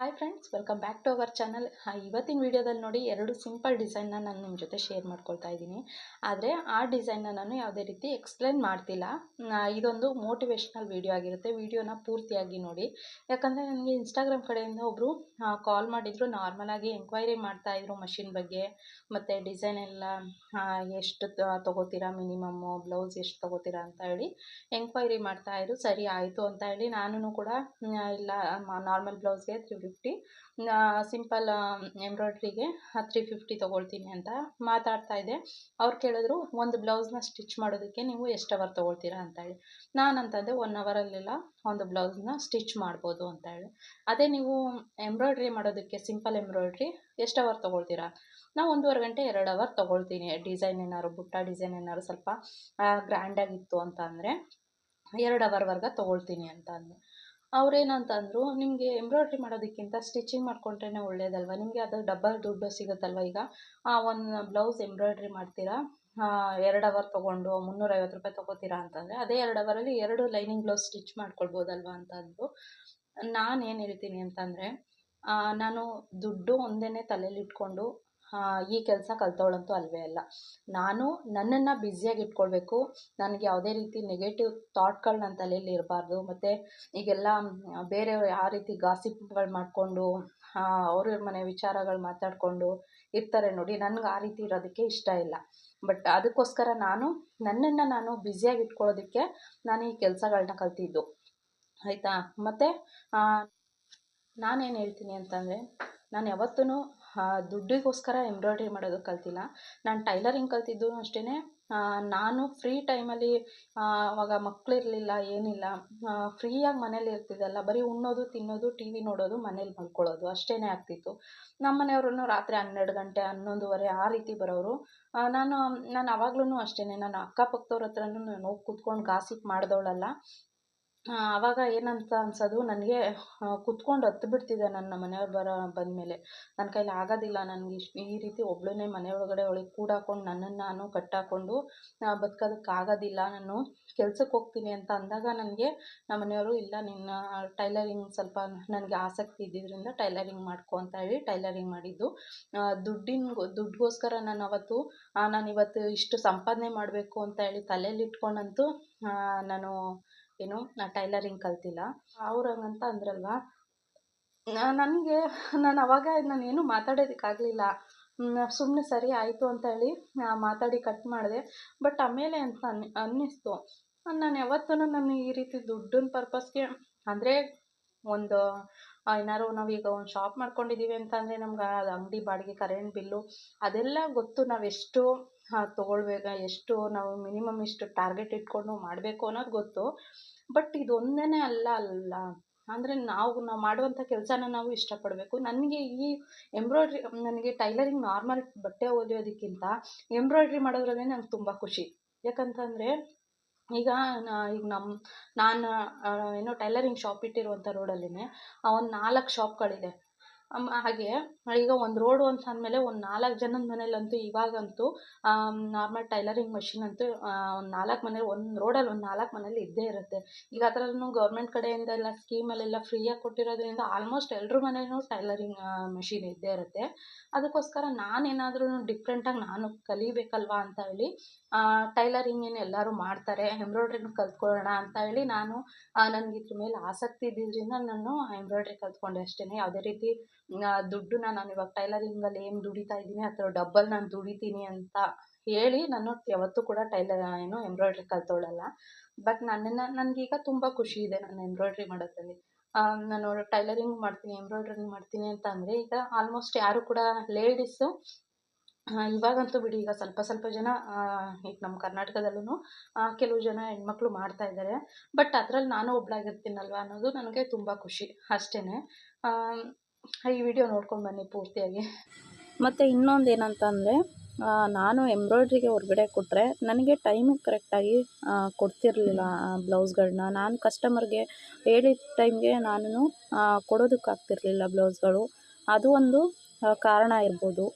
Hi friends, welcome back to our channel. ಇವತ್ತಿನ ವಿಡಿಯೋದಲ್ಲಿ ನೋಡಿ 2 ಸಿಂಪಲ್ ಡಿಸೈನ್ನ ನಾನು ನಿಮ್ಮ ಜೊತೆ ಶೇರ್ ಮಾಡ್ಕೊಳ್ತಾ ಇದ್ದೀನಿ. ಆದರೆ ಆ ಡಿಸೈನ್ನ ನಾನು ಯಾವುದೇ ರೀತಿ ಎಕ್ಸ್ಪ್ಲೇನ್ ಮಾಡ್ತಿಲ್ಲ. ಇದೊಂದು ಮೋಟಿವೇಶ್ನಲ್ ವಿಡಿಯೋ ಆಗಿರುತ್ತೆ. ವಿಡಿಯೋನ ಪೂರ್ತಿಯಾಗಿ ನೋಡಿ. ಯಾಕಂದರೆ ನನಗೆ ಇನ್ಸ್ಟಾಗ್ರಾಮ್ ಕಡೆಯಿಂದ ಒಬ್ಬರು ಕಾಲ್ ಮಾಡಿದರು. ನಾರ್ಮಲಾಗಿ ಎಂಕ್ವೈರಿ ಮಾಡ್ತಾಯಿದ್ರು ಮಷಿನ್ ಬಗ್ಗೆ, ಮತ್ತು ಡಿಸೈನ್ ಎಲ್ಲ ಎಷ್ಟು ತೊಗೋತೀರಾ, ಮಿನಿಮಮ್ಮು ಬ್ಲೌಸ್ ಎಷ್ಟು ತೊಗೋತೀರಾ ಅಂತ ಹೇಳಿ ಎಂಕ್ವೈರಿ ಮಾಡ್ತಾಯಿದ್ರು. ಸರಿ ಆಯಿತು ಅಂತ ಹೇಳಿ ನಾನು ಕೂಡ ಇಲ್ಲ, ನಾರ್ಮಲ್ ಬ್ಲೌಸ್ಗೆ 350, ಸಿಂಪಲ್ ಎಂಬ್ರಾಯ್ಡ್ರಿಗೆ 350 ತೊಗೊಳ್ತೀನಿ ಅಂತ ಮಾತಾಡ್ತಾ ಇದ್ದೆ. ಅವ್ರು ಕೇಳಿದ್ರು, ಒಂದು ಬ್ಲೌಸ್ನ ಸ್ಟಿಚ್ ಮಾಡೋದಕ್ಕೆ ನೀವು ಎಷ್ಟು ಅವರ್ ತೊಗೊಳ್ತೀರಾ ಅಂತ ಹೇಳಿ. ನಾನಂತಂದೆ 1 ಅವರಲ್ಲೆಲ್ಲ ಒಂದು ಬ್ಲೌಸ್ನ ಸ್ಟಿಚ್ ಮಾಡ್ಬೋದು ಅಂತ ಹೇಳಿ. ಅದೇ ನೀವು ಎಂಬ್ರಾಯ್ಡ್ರಿ ಮಾಡೋದಕ್ಕೆ ಸಿಂಪಲ್ ಎಂಬ್ರಾಯ್ಡ್ರಿ ಎಷ್ಟು ಅವರ್ ತೊಗೊಳ್ತೀರಾ? ನಾವು 1.5 ಗಂಟೆ 2 ಅವರ್ ತೊಗೊಳ್ತೀನಿ. ಡಿಸೈನ್ ಏನಾದ್ರು ಬುಟ್ಟ ಡಿಸೈನ್ ಏನಾದ್ರು ಸ್ವಲ್ಪ ಗ್ರ್ಯಾಂಡಾಗಿತ್ತು ಅಂತ ಅಂದರೆ 2 ಅವರ್ವರೆಗೆ ತೊಗೊಳ್ತೀನಿ ಅಂತ ಅಂದೆ. ಅವ್ರೇನಂತಂದರು, ನಿಮಗೆ ಎಂಬ್ರಾಯ್ಡ್ರಿ ಮಾಡೋದಕ್ಕಿಂತ ಸ್ಟಿಚಿಂಗ್ ಮಾಡ್ಕೊಂಡ್ರೆ ಒಳ್ಳೇದಲ್ವ, ನಿಮಗೆ ಅದು ಡಬಲ್ ದುಡ್ಡು ಸಿಗುತ್ತಲ್ವ. ಈಗ ಒಂದು ಬ್ಲೌಸ್ ಎಂಬ್ರಾಯ್ಡ್ರಿ ಮಾಡ್ತೀರಾ, 2 ಅವರ್ ತೊಗೊಂಡು 350 ರೂಪಾಯಿ ತೊಗೋತೀರಾ ಅಂತಂದರೆ, ಅದೇ 2 ಅವರಲ್ಲಿ 2 ಲೈನಿಂಗ್ ಬ್ಲೌಸ್ ಸ್ಟಿಚ್ ಮಾಡ್ಕೊಳ್ಬೋದಲ್ವ ಅಂತ ಅಂದರು. ನಾನೇನು ಹೇಳ್ತೀನಿ ಅಂತಂದರೆ, ನಾನು ದುಡ್ಡು ಒಂದೇ ತಲೆಯಲ್ಲಿಟ್ಕೊಂಡು ಈ ಕೆಲಸ ಕಲ್ತವಳಂತೂ ಅಲ್ವೇ ಅಲ್ಲ. ನಾನು ನನ್ನನ್ನು ಬ್ಯುಸಿಯಾಗಿ ಇಟ್ಕೊಳ್ಬೇಕು. ನನಗೆ ಯಾವುದೇ ರೀತಿ ನೆಗೆಟಿವ್ ಥಾಟ್ಗಳು ನನ್ನ ತಲೆಯಲ್ಲಿ ಇರಬಾರ್ದು. ಮತ್ತು ಈಗೆಲ್ಲ ಬೇರೆಯವ್ರು ಯಾವ ರೀತಿ ಗಾಸಿಪ್ಗಳು ಮಾಡಿಕೊಂಡು ಅವ್ರ ಮನೆ ವಿಚಾರಗಳು ಮಾತಾಡಿಕೊಂಡು ಇರ್ತಾರೆ ನೋಡಿ, ನನಗೆ ಆ ರೀತಿ ಇರೋದಕ್ಕೆ ಇಷ್ಟ ಇಲ್ಲ. ಬಟ್ ಅದಕ್ಕೋಸ್ಕರ ನನ್ನನ್ನು ನಾನು ಬ್ಯುಸಿಯಾಗಿ ಇಟ್ಕೊಳ್ಳೋದಕ್ಕೆ ನಾನು ಈ ಕೆಲಸಗಳನ್ನ ಕಲ್ತಿದ್ದು, ಆಯಿತಾ. ಮತ್ತು ನಾನೇನು ಹೇಳ್ತೀನಿ ಅಂತಂದರೆ, ನಾನು ಯಾವತ್ತೂ ದುಡ್ಡಿಗೋಸ್ಕರ ಎಂಬ್ರಾಯ್ಡ್ರಿ ಮಾಡೋದು ಕಲ್ತಿಲ್ಲ. ನಾನು ಟೈಲರಿಂಗ್ ಕಲ್ತಿದ್ದು ಅಷ್ಟೇ. ನಾನು ಫ್ರೀ ಟೈಮಲ್ಲಿ ಆವಾಗ ಮಕ್ಕಳಿರಲಿಲ್ಲ, ಏನಿಲ್ಲ, ಫ್ರೀಯಾಗಿ ಮನೇಲಿ ಇರ್ತಿದ್ದಲ್ಲ. ಬರೀ ಉಣ್ಣೋದು, ತಿನ್ನೋದು, ಟಿ ವಿ ನೋಡೋದು, ಮನೇಲಿ ಮಲ್ಕೊಳ್ಳೋದು ಅಷ್ಟೇ ಆಗ್ತಿತ್ತು. ನಮ್ಮ ಮನೆಯವ್ರೂ ರಾತ್ರಿ 12 ಗಂಟೆ 11:30 ಆ ರೀತಿ ಬರೋರು. ನಾನು ಆವಾಗ್ಲೂ ಅಷ್ಟೇ, ನಾನು ಅಕ್ಕಪಕ್ಕದವ್ರ ಹತ್ರನೂ ನಾನು ಹೋಗಿ ಕೂತ್ಕೊಂಡು ಗಾಸಿಪ್ ಮಾಡಿದವಳಲ್ಲ. ಆವಾಗ ಏನಂತ ಅನ್ಸೋದು ನನಗೆ, ಕುತ್ಕೊಂಡು ಹತ್ತು ಬಿಡ್ತಿದ್ದೆ ನನ್ನ ಮನೆಯವ್ರು ಬಂದಮೇಲೆ. ನನ್ನ ಕೈಲಿ ಆಗೋದಿಲ್ಲ, ನನಗೆ ಈ ರೀತಿ ಒಬ್ಬಳನ್ನೇ ಮನೆ ಒಳಗಡೆ ಒಳಗೆ ಕೂಡಾಕೊಂಡು ನನ್ನನ್ನು ನಾನು ಕಟ್ಟಾಕೊಂಡು ಬದುಕೋದಕ್ಕಾಗೋದಿಲ್ಲ, ನಾನು ಕೆಲ್ಸಕ್ಕೆ ಹೋಗ್ತೀನಿ ಅಂತ ಅಂದಾಗ ನನಗೆ ನಮ್ಮ ಮನೆಯವರು, ಇಲ್ಲ ನಿನ್ನ ಟೈಲರಿಂಗ್ ಸ್ವಲ್ಪ ನನಗೆ ಆಸಕ್ತಿ ಇದ್ದಿದ್ದರಿಂದ ಟೈಲರಿಂಗ್ ಮಾಡ್ಕೊ ಅಂತ ಹೇಳಿ ಟೈಲರಿಂಗ್ ಮಾಡಿದ್ದು. ದುಡ್ಡಿಗೋಸ್ಕರ ನಾನಿವತ್ತು ಇಷ್ಟು ಸಂಪಾದನೆ ಮಾಡಬೇಕು ಅಂತ ಹೇಳಿ ತಲೆಯಲ್ಲಿ ಇಟ್ಕೊಂಡಂತೂ ನಾನು ಟೈಲರಿಂಗ್ ಕಲ್ತಿಲ್ಲ. ಅವ್ರು ಹಂಗಂತ ಅಂದ್ರಲ್ವ, ನನಗೆ ಆವಾಗ ನಾನೇನು ಮಾತಾಡೋದಕ್ಕಾಗಲಿಲ್ಲ. ಸುಮ್ಮನೆ ಸರಿ ಆಯಿತು ಅಂತ ಹೇಳಿ ಮಾತಾಡಿ ಕಟ್ ಮಾಡಿದೆ. ಬಟ್ ಆಮೇಲೆ ಅಂತ ಅನ್ನಿಸ್ತು, ನಾನು ಯಾವತ್ತೂ ನಾನು ಈ ರೀತಿ ದುಡ್ಡಿನ ಪರ್ಪಸ್ಗೆ, ಅಂದರೆ ಒಂದು ಏನಾದ್ರು ನಾವೀಗ ಒಂದು ಶಾಪ್ ಮಾಡ್ಕೊಂಡಿದ್ದೀವಿ ಅಂತ ಅಂದರೆ ನಮ್ಗೆ ಅದು ಅಂಗಡಿ ಬಾಡಿಗೆ, ಕರೆಂಟ್ ಬಿಲ್ಲು ಅದೆಲ್ಲ ಗೊತ್ತು. ನಾವೆಷ್ಟು ತೊಗೊಳ್ಬೇಕು, ಎಷ್ಟು ನಾವು ಮಿನಿಮಮ್ ಇಷ್ಟು ಟಾರ್ಗೆಟ್ ಇಟ್ಕೊಂಡು ಮಾಡಬೇಕು ಅನ್ನೋದು ಗೊತ್ತು. ಬಟ್ ಇದೊಂದೇ ಅಲ್ಲ. ಅಂದರೆ ನಾವು ಮಾಡುವಂಥ ಕೆಲಸನ ನಾವು ಇಷ್ಟಪಡಬೇಕು. ನನಗೆ ಈ ಎಂಬ್ರಾಯ್ಡ್ರಿ, ನನಗೆ ಟೈಲರಿಂಗ್ ನಾರ್ಮಲ್ ಬಟ್ಟೆ ಹೊಲಿಯೋದಕ್ಕಿಂತ ಎಂಬ್ರಾಯ್ಡ್ರಿ ಮಾಡೋದ್ರಲ್ಲೇ ನಂಗೆ ತುಂಬ ಖುಷಿ. ಯಾಕಂತಂದರೆ ಈಗ ನಾನು ಟೈಲರಿಂಗ್ ಶಾಪ್ ಇಟ್ಟಿರುವಂಥ ರೋಡಲ್ಲಿನೇ ಒಂದು 4 ಶಾಪ್ಗಳಿದೆ. ಹಾಗೆ ಈಗ ಒಂದು ರೋಡು ಅಂತ ಅಂದಮೇಲೆ ಒಂದು 4 ಜನದ ಮನೇಲಂತೂ ಇವಾಗಂತೂ ನಾರ್ಮಲ್ ಟೈಲರಿಂಗ್ ಮಷಿನ್ ಅಂತೂ ಒಂದು 4 ಮನೇಲಿ, ಒಂದು ರೋಡಲ್ಲಿ ಒಂದು 4 ಮನೇಲಿ ಇದ್ದೇ ಇರುತ್ತೆ. ಈಗ ಅದರಲ್ಲೂ ಗೌರ್ಮೆಂಟ್ ಕಡೆಯಿಂದ ಎಲ್ಲ ಸ್ಕೀಮಲ್ಲೆಲ್ಲ ಫ್ರೀಯಾಗಿ ಕೊಟ್ಟಿರೋದ್ರಿಂದ ಆಲ್ಮೋಸ್ಟ್ ಎಲ್ರ ಮನೇಲೂ ಟೈಲರಿಂಗ್ ಮಷಿನ್ ಇದ್ದೇ ಇರುತ್ತೆ. ಅದಕ್ಕೋಸ್ಕರ ನಾನೇನಾದ್ರೂ ಡಿಫ್ರೆಂಟಾಗಿ ನಾನು ಕಲಿಬೇಕಲ್ವಾ ಅಂತ ಹೇಳಿ, ಟೈಲರಿಂಗ್ ಏನು ಎಲ್ಲರೂ ಮಾಡ್ತಾರೆ, ಎಂಬ್ರಾಯ್ಡ್ರಿನೂ ಕಲ್ತ್ಕೊಳ್ಳೋಣ ಅಂತ ಹೇಳಿ ನನಗೆ ಇದ್ರ ಮೇಲೆ ಆಸಕ್ತಿ ಇದ್ದಿದ್ದರಿಂದ ನಾನು ಎಂಬ್ರಾಯ್ಡ್ರಿ ಕಲ್ತ್ಕೊಂಡೆ ಅಷ್ಟೇ. ಯಾವುದೇ ರೀತಿ ದುಡ್ಡನ್ನ ನಾನು ಇವಾಗ ಟೈಲರಿಂಗಲ್ಲಿ ಏನು ದುಡಿತಾ ಇದ್ದೀನಿ ಅಥವಾ ಡಬ್ಬಲ್ ನಾನು ದುಡಿತೀನಿ ಅಂತ ಹೇಳಿ ನಾನು ಯಾವತ್ತೂ ಕೂಡ ಎಂಬ್ರಾಯ್ಡ್ರಿ ಕಲ್ತವಳಲ್ಲ. ಬಟ್ ನನಗೀಗ ತುಂಬ ಖುಷಿ ಇದೆ ನಾನು ಎಂಬ್ರಾಯ್ಡ್ರಿ ಮಾಡೋದ್ರಲ್ಲಿ. ನಾನು ಟೈಲರಿಂಗ್ ಮಾಡ್ತೀನಿ, ಎಂಬ್ರಾಯ್ಡ್ರಿ ಮಾಡ್ತೀನಿ ಅಂತ ಅಂದರೆ ಈಗ ಆಲ್ಮೋಸ್ಟ್ ಯಾರು ಕೂಡ ಲೇಡೀಸು, ಇವಾಗಂತೂ ಬಿಡಿ, ಈಗ ಸ್ವಲ್ಪ ಜನ ಈಗ ನಮ್ಮ ಕರ್ನಾಟಕದಲ್ಲೂ ಕೆಲವು ಜನ ಹೆಣ್ಮಕ್ಳು ಮಾಡ್ತಾ ಇದ್ದಾರೆ. ಬಟ್ ಅದರಲ್ಲಿ ನಾನು ಒಬ್ಬಳಾಗಿರ್ತೀನಲ್ವ ಅನ್ನೋದು ನನಗೆ ತುಂಬ ಖುಷಿ ಅಷ್ಟೇ. ಈ ವಿಡಿಯೋ ನೋಡ್ಕೊಂಡು ಬನ್ನಿ ಪೂರ್ತಿಯಾಗಿ. ಮತ್ತು ಇನ್ನೊಂದು ಏನಂತ ಅಂದರೆ, ನಾನು ಎಂಬ್ರಾಯ್ಡ್ರಿಗೆ ಹೊರಗಡೆ ಕೊಟ್ಟರೆ ನನಗೆ ಟೈಮಿಗೆ ಕರೆಕ್ಟಾಗಿ ಕೊಡ್ತಿರಲಿಲ್ಲ ಬ್ಲೌಸ್ಗಳನ್ನ. ನಾನು ಕಸ್ಟಮರ್ಗೆ ಹೇಳಿದ ಟೈಮ್ಗೆ ನಾನು ಕೊಡೋದಕ್ಕಾಗ್ತಿರ್ಲಿಲ್ಲ ಬ್ಲೌಸ್ಗಳು. ಅದು ಒಂದು ಕಾರಣ ಇರ್ಬೋದು.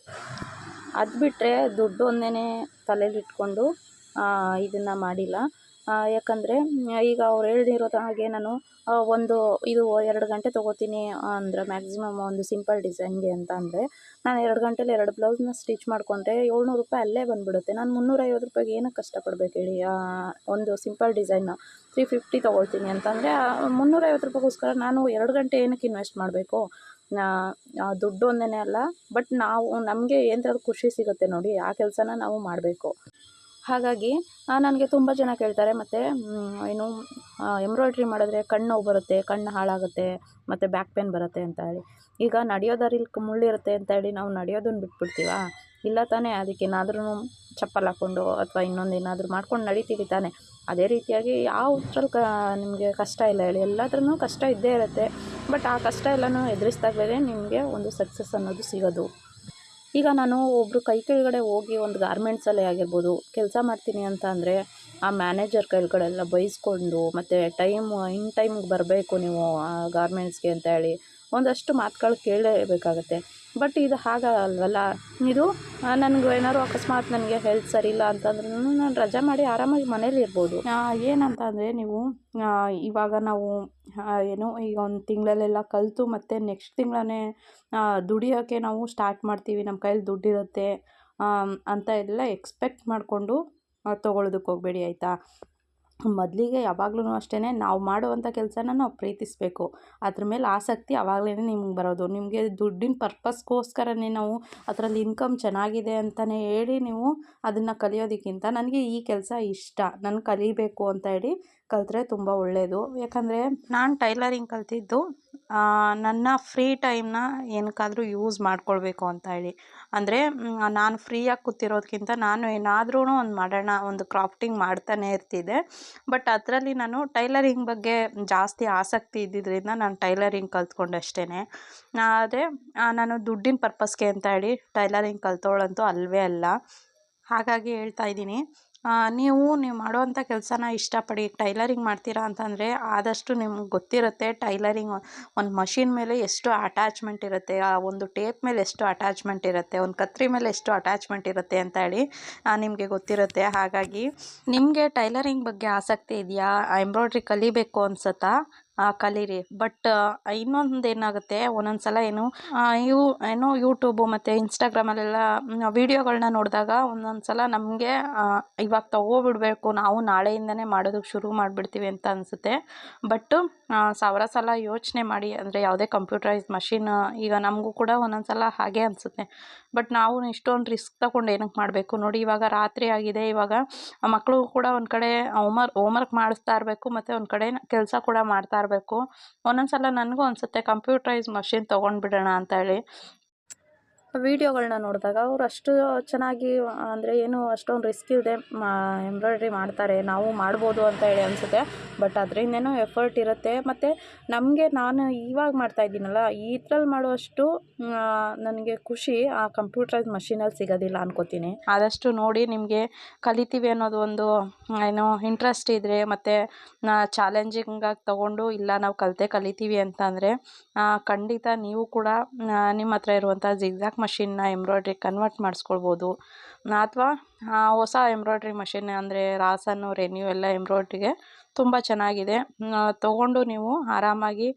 ಅದು ಬಿಟ್ಟರೆ ದುಡ್ಡು ಒಂದೇ ತಲೆಯಲ್ಲಿಟ್ಕೊಂಡು ಇದನ್ನು ಮಾಡಿಲ್ಲ. ಯಾಕಂದರೆ ಈಗ ಅವ್ರು ಹೇಳ್ದಿರೋದು ಹಾಗೆ ನಾನು ಒಂದು ಇದು 2 ಗಂಟೆ ತೊಗೋತೀನಿ ಅಂದರೆ ಮ್ಯಾಕ್ಸಿಮಮ್ ಒಂದು ಸಿಂಪಲ್ ಡಿಸೈನ್ಗೆ ಅಂತ ಅಂದರೆ ನಾನು 2 ಗಂಟೆಲಿ 2 ಬ್ಲೌಸ್ನ ಸ್ಟಿಚ್ ಮಾಡಿಕೊಂಡ್ರೆ 700 ರೂಪಾಯಿ ಅಲ್ಲೇ ಬಂದುಬಿಡುತ್ತೆ. ನಾನು 350 ರೂಪಾಯಿಗೆ ಏನಕ್ಕೆ ಕಷ್ಟಪಡಬೇಕು ಹೇಳಿ? ಒಂದು ಸಿಂಪಲ್ ಡಿಸೈನ್ನ 350 ತೊಗೊಳ್ತೀನಿ ಅಂತಂದರೆ 350 ರೂಪಾಯಿಗೋಸ್ಕರ ನಾನು 2 ಗಂಟೆ ಏನಕ್ಕೆ ಇನ್ವೆಸ್ಟ್ ಮಾಡಬೇಕು? ದುಡ್ಡು ಒಂದೇ ಅಲ್ಲ, ಬಟ್ ನಾವು ನಮಗೆ ಏನಾದ್ರು ಖುಷಿ ಸಿಗುತ್ತೆ ನೋಡಿ, ಆ ಕೆಲಸನ ನಾವು ಮಾಡಬೇಕು. ಹಾಗಾಗಿ ನನಗೆ ತುಂಬ ಜನ ಕೇಳ್ತಾರೆ, ಮತ್ತು ಏನು ಎಂಬ್ರಾಯ್ಡ್ರಿ ಮಾಡಿದ್ರೆ ಕಣ್ಣು ನೋವು ಬರುತ್ತೆ, ಕಣ್ಣು ಹಾಳಾಗುತ್ತೆ, ಮತ್ತು ಬ್ಯಾಕ್ ಪೇನ್ ಬರುತ್ತೆ ಅಂತ ಹೇಳಿ. ಈಗ ನಡೆಯೋದಾರಿಲಿ ಮುಳ್ಳಿರುತ್ತೆ ಅಂತ ಹೇಳಿ ನಾವು ನಡೆಯೋದನ್ನು ಬಿಟ್ಬಿಡ್ತೀವಾ? ಇಲ್ಲ ತಾನೇ. ಅದಕ್ಕೇನಾದ್ರೂ ಚಪ್ಪಲ್ ಹಾಕ್ಕೊಂಡು ಅಥವಾ ಇನ್ನೊಂದು ಏನಾದರೂ ಮಾಡ್ಕೊಂಡು ನಡಿತೀವಿ ತಾನೇ. ಅದೇ ರೀತಿಯಾಗಿ ಯಾವುದ್ರಲ್ಲಿ ನಿಮಗೆ ಕಷ್ಟ ಇಲ್ಲ ಹೇಳಿ? ಎಲ್ಲದ್ರೂ ಕಷ್ಟ ಇದ್ದೇ ಇರುತ್ತೆ. ಬಟ್ ಆ ಕಷ್ಟ ಎಲ್ಲನೂ ಎದುರಿಸಿದಾಗಲೇ ನಿಮಗೆ ಒಂದು ಸಕ್ಸಸ್ ಅನ್ನೋದು ಸಿಗೋದು. ಈಗ ನಾನು ಒಬ್ಬರು ಕೈ ಕೆಳಗಡೆ ಹೋಗಿ ಒಂದು ಗಾರ್ಮೆಂಟ್ಸಲ್ಲೇ ಆಗಿರ್ಬೋದು ಕೆಲಸ ಮಾಡ್ತೀನಿ ಅಂತ ಅಂದರೆ ಆ ಮ್ಯಾನೇಜರ್ ಕೈಗಳೆಲ್ಲ ಬೈಸ್ಕೊಂಡು, ಮತ್ತು ಇನ್ ಟೈಮಿಗೆ ಬರಬೇಕು ನೀವು ಆ ಗಾರ್ಮೆಂಟ್ಸ್ಗೆ ಅಂತ ಹೇಳಿ ಒಂದಷ್ಟು ಮಾತುಗಳು ಕೇಳಲೇಬೇಕಾಗತ್ತೆ. ಬಟ್ ಇದು ಹಾಗಲ್ವಲ್ಲ. ಇದು ನನಗೆ ಏನಾದ್ರು ಅಕಸ್ಮಾತ್ ನನಗೆ ಹೆಲ್ತ್ ಸರಿ ಇಲ್ಲ ಅಂತಂದ್ರೂ ನಾನು ರಜೆ ಮಾಡಿ ಆರಾಮಾಗಿ ಮನೇಲಿ ಇರ್ಬೋದು. ಏನಂತ ಅಂದರೆ ನೀವು ಇವಾಗ ನಾವು ಏನು ಈಗ ಒಂದು ತಿಂಗಳಲ್ಲೆಲ್ಲ ಕಲಿತು ಮತ್ತು ನೆಕ್ಸ್ಟ್ ತಿಂಗಳೇ ದುಡಿಯೋಕ್ಕೆ ನಾವು ಸ್ಟಾರ್ಟ್ ಮಾಡ್ತೀವಿ, ನಮ್ಮ ಕೈಯಲ್ಲಿ ದುಡ್ಡಿರುತ್ತೆ ಅಂತ ಎಲ್ಲ ಎಕ್ಸ್ಪೆಕ್ಟ್ ಮಾಡಿಕೊಂಡು ತೊಗೊಳೋದಕ್ಕೆ ಹೋಗಬೇಡಿ, ಆಯಿತಾ? ಮೊದಲಿಗೆ ಯಾವಾಗ್ಲೂ ಅಷ್ಟೇ, ನಾವು ಮಾಡುವಂಥ ಕೆಲಸನ ನಾವು ಪ್ರೀತಿಸಬೇಕು. ಅದ್ರ ಮೇಲೆ ಆಸಕ್ತಿ ಆವಾಗಲೇ ನಿಮ್ಗೆ ಬರೋದು. ನಿಮಗೆ ದುಡ್ಡಿನ ಪರ್ಪಸ್ಗೋಸ್ಕರನೇ ನಾವು ಅದರಲ್ಲಿ ಇನ್ಕಮ್ ಚೆನ್ನಾಗಿದೆ ಅಂತಲೇ ಹೇಳಿ ನೀವು ಅದನ್ನು ಕಲಿಯೋದಕ್ಕಿಂತ ನನಗೆ ಈ ಕೆಲಸ ಇಷ್ಟ, ನಾನು ಕಲಿಬೇಕು ಅಂತ ಹೇಳಿ ಕಲಿತ್ರೆ ತುಂಬ ಒಳ್ಳೆಯದು. ಯಾಕಂದರೆ ನಾನು ಟೈಲರಿಂಗ್ ಕಲಿತಿದ್ದು ನನ್ನ ಫ್ರೀ ಟೈಮ್ನ ಏನಕ್ಕಾದರೂ ಯೂಸ್ ಮಾಡ್ಕೊಳ್ಬೇಕು ಅಂತ ಹೇಳಿ. ಅಂದರೆ ನಾನು ಫ್ರೀಯಾಗಿ ಕೂತಿರೋದಕ್ಕಿಂತ ನಾನು ಏನಾದ್ರೂ ಒಂದು ಮಾಡೋಣ, ಒಂದು ಕ್ರಾಫ್ಟಿಂಗ್ ಮಾಡ್ತಾನೆ ಇರ್ತಿದ್ದೆ. ಬಟ್ ಅದರಲ್ಲಿ ನಾನು ಟೈಲರಿಂಗ್ ಬಗ್ಗೆ ಜಾಸ್ತಿ ಆಸಕ್ತಿ ಇದ್ದಿದ್ದರಿಂದ ನಾನು ಟೈಲರಿಂಗ್ ಕಲ್ತ್ಕೊಂಡೆ ಅಷ್ಟೇ. ಆದರೆ ನಾನು ದುಡ್ಡಿನ ಪರ್ಪಸ್ಗೆ ಅಂತ ಹೇಳಿ ಟೈಲರಿಂಗ್ ಕಲ್ತೋಳಂತೂ ಅಲ್ಲವೇ ಅಲ್ಲ. ಹಾಗಾಗಿ ಹೇಳ್ತಾ ಇದ್ದೀನಿ, ನೀವು ಮಾಡುವಂಥ ಕೆಲಸನ ಇಷ್ಟಪಡಿ. ಟೈಲರಿಂಗ್ ಮಾಡ್ತೀರಾ ಅಂತಂದರೆ ಆದಷ್ಟು ನಿಮ್ಗೆ ಗೊತ್ತಿರುತ್ತೆ ಟೈಲರಿಂಗ್ ಒಂದು ಮಷಿನ್ ಮೇಲೆ ಎಷ್ಟು ಅಟ್ಯಾಚ್ಮೆಂಟ್ ಇರುತ್ತೆ, ಆ ಒಂದು ಟೇಪ್ ಮೇಲೆ ಎಷ್ಟು ಅಟ್ಯಾಚ್ಮೆಂಟ್ ಇರುತ್ತೆ, ಒಂದು ಕತ್ರಿ ಮೇಲೆ ಎಷ್ಟು ಅಟ್ಯಾಚ್ಮೆಂಟ್ ಇರುತ್ತೆ ಅಂತ ಹೇಳಿ ನಿಮಗೆ ಗೊತ್ತಿರುತ್ತೆ. ಹಾಗಾಗಿ ನಿಮಗೆ ಟೈಲರಿಂಗ್ ಬಗ್ಗೆ ಆಸಕ್ತಿ ಇದೆಯಾ, ಎಂಬ್ರಾಯ್ಡ್ರಿ ಕಲಿಬೇಕು ಅನ್ಸುತ್ತಾ? ಕಲೀರಿ. ಬಟ್ ಇನ್ನೊಂದು ಏನಾಗುತ್ತೆ, ಒಂದೊಂದು ಸಲ ಏನು ಯೂಟ್ಯೂಬು ಮತ್ತು ಇನ್ಸ್ಟಾಗ್ರಾಮಲ್ಲೆಲ್ಲ ವೀಡಿಯೋಗಳನ್ನ ನೋಡಿದಾಗ ಒಂದೊಂದು ಸಲ ನಮಗೆ ಇವಾಗ ತೊಗೊಬಿಡಬೇಕು, ನಾವು ನಾಳೆಯಿಂದನೇ ಮಾಡೋದಕ್ಕೆ ಶುರು ಮಾಡಿಬಿಡ್ತೀವಿ ಅಂತ ಅನಿಸುತ್ತೆ. ಬಟ್ಟು ಸಾವಿರ ಸಲ ಯೋಚನೆ ಮಾಡಿ. ಅಂದರೆ ಯಾವುದೇ ಕಂಪ್ಯೂಟರೈಸ್ ಮಷಿನ್ ಈಗ ನಮಗೂ ಕೂಡ ಒಂದೊಂದು ಸಲ ಹಾಗೆ ಅನಿಸುತ್ತೆ. ಬಟ್ ನಾವು ಇಷ್ಟೊಂದು ರಿಸ್ಕ್ ತೊಗೊಂಡು ಏನಕ್ಕೆ ಮಾಡಬೇಕು ನೋಡಿ. ಇವಾಗ ರಾತ್ರಿ ಆಗಿದೆ, ಇವಾಗ ಮಕ್ಕಳು ಕೂಡ ಒಂದು ಕಡೆ ಹೋಮ್ವರ್ಕ್ ಮಾಡಿಸ್ತಾ ಇರಬೇಕು, ಮತ್ತು ಒಂದು ಕಡೆ ಕೆಲಸ ಕೂಡ ಮಾಡ್ತಾ ಇರಬೇಕು. ಒಂದೊಂದು ಸಲ ನನಗೂ ಅನಿಸುತ್ತೆ ಕಂಪ್ಯೂಟರೈಸ್ ಮಷಿನ್ ತೊಗೊಂಡ್ಬಿಡೋಣ ಅಂತ ಹೇಳಿ. ವೀಡಿಯೋಗಳನ್ನ ನೋಡಿದಾಗ ಅವ್ರು ಅಷ್ಟು ಚೆನ್ನಾಗಿ ಅಂದರೆ ಏನು ಅಷ್ಟೊಂದು ರಿಸ್ಕ್ ಇಲ್ಲದೆ ಎಂಬ್ರಾಯ್ಡ್ರಿ ಮಾಡ್ತಾರೆ, ನಾವು ಮಾಡ್ಬೋದು ಅಂತ ಹೇಳಿ ಅನಿಸುತ್ತೆ. ಬಟ್ ಅದರಿಂದೇನೋ ಎಫರ್ಟ್ ಇರುತ್ತೆ. ಮತ್ತು ನಮಗೆ ನಾನು ಇವಾಗ ಮಾಡ್ತಾಯಿದ್ದೀನಲ್ಲ, ಇದ್ರಲ್ಲಿ ಮಾಡುವಷ್ಟು ನನಗೆ ಖುಷಿ ಆ ಕಂಪ್ಯೂಟರೈಸ್ ಮಷೀನಲ್ಲಿ ಸಿಗೋದಿಲ್ಲ ಅನ್ಕೋತೀನಿ. ಆದಷ್ಟು ನೋಡಿ, ನಿಮಗೆ ಕಲಿತೀವಿ ಅನ್ನೋದು ಒಂದು ಏನೋ ಇಂಟ್ರೆಸ್ಟ್ ಇದ್ದರೆ, ಮತ್ತು ಚಾಲೆಂಜಿಂಗಾಗಿ ತೊಗೊಂಡು ಇಲ್ಲ ನಾವು ಕಲಿತೀವಿ ಅಂತಂದರೆ ಖಂಡಿತ ನೀವು ಕೂಡ ನಿಮ್ಮ ಹತ್ರ ಇರುವಂಥ ಜಿಗ್ಜ್ಯಾಗ್ ಮಷಿನ್ನ ಎಂಬ್ರಾಯ್ಡ್ರಿ ಕನ್ವರ್ಟ್ ಮಾಡಿಸ್ಕೊಳ್ಬೋದು. ಅಥವಾ ಹೊಸ ಎಂಬ್ರಾಯ್ಡ್ರಿ ಮಷಿನ್ ಅಂದರೆ ರಾಸನ್ನು, ರೆನ್ಯೂ ಎಲ್ಲ ಎಂಬ್ರಾಯ್ಡ್ರಿಗೆ ತುಂಬ ಚೆನ್ನಾಗಿದೆ. ತೊಗೊಂಡು ನೀವು ಆರಾಮಾಗಿ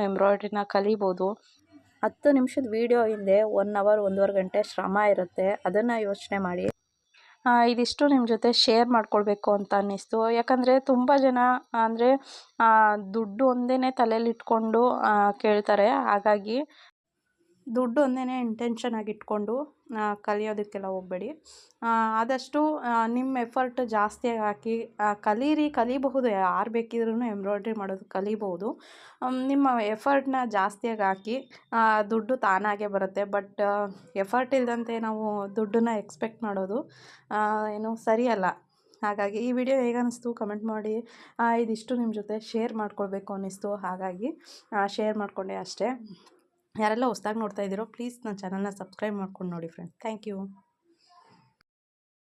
ಎಂಬ್ರಾಯ್ಡ್ರಿನ ಕಲಿಬೋದು. 10 ನಿಮಿಷದ ವೀಡಿಯೋ ಹಿಂದೆ 1 ಅವರ್ 1.5 ಗಂಟೆ ಶ್ರಮ ಇರುತ್ತೆ. ಅದನ್ನು ಯೋಚನೆ ಮಾಡಿ. ಇದಿಷ್ಟು ನಿಮ್ಮ ಜೊತೆ ಶೇರ್ ಮಾಡ್ಕೊಳ್ಬೇಕು ಅಂತ ಅನ್ನಿಸ್ತು. ಯಾಕಂದರೆ ತುಂಬ ಜನ ಅಂದರೆ ದುಡ್ಡು ಒಂದೇ ತಲೆಯಲ್ಲಿಟ್ಕೊಂಡು ಕೇಳ್ತಾರೆ. ಹಾಗಾಗಿ ದುಡ್ಡು ಒಂದೇ ಇಂಟೆನ್ಷನ್ ಆಗಿಟ್ಕೊಂಡು ಕಲಿಯೋದಕ್ಕೆಲ್ಲ ಹೋಗಬೇಡಿ. ಆದಷ್ಟು ನಿಮ್ಮ ಎಫರ್ಟ್ ಜಾಸ್ತಿಯಾಗಿ ಹಾಕಿ ಕಲಿಬಹುದು. ಯಾರು ಬೇಕಿದ್ರೂ ಎಂಬ್ರಾಯ್ಡ್ರಿ ಮಾಡೋದು ಕಲಿಬೋದು. ನಿಮ್ಮ ಎಫರ್ಟ್ನ ಜಾಸ್ತಿಯಾಗಿ ಹಾಕಿ ದುಡ್ಡು ತಾನಾಗೇ ಬರುತ್ತೆ. ಬಟ್ ಎಫರ್ಟ್ ಇಲ್ಲದಂತೆ ನಾವು ದುಡ್ಡನ್ನ ಎಕ್ಸ್ಪೆಕ್ಟ್ ಮಾಡೋದು ಸರಿಯಲ್ಲ. ಹಾಗಾಗಿ ಈ ವಿಡಿಯೋ ಹೇಗೆ ಅನ್ನಿಸ್ತು ಕಮೆಂಟ್ ಮಾಡಿ. ಇದಿಷ್ಟು ನಿಮ್ಮ ಜೊತೆ ಶೇರ್ ಮಾಡ್ಕೊಳ್ಬೇಕು ಅನ್ನಿಸ್ತು, ಹಾಗಾಗಿ ಶೇರ್ ಮಾಡಿಕೊಂಡೆ ಅಷ್ಟೇ. ಯಾರೆಲ್ಲ ಹೊಸ್ದಾಗಿ ನೋಡ್ತಾ ಇದ್ದೀರೋ ಪ್ಲೀಸ್ ನನ್ನ ಚಾನಲ್ನ ಸಬ್ಸ್ಕ್ರೈಬ್ ಮಾಡ್ಕೊಂಡು ನೋಡಿ ಫ್ರೆಂಡ್ಸ್. Thank you.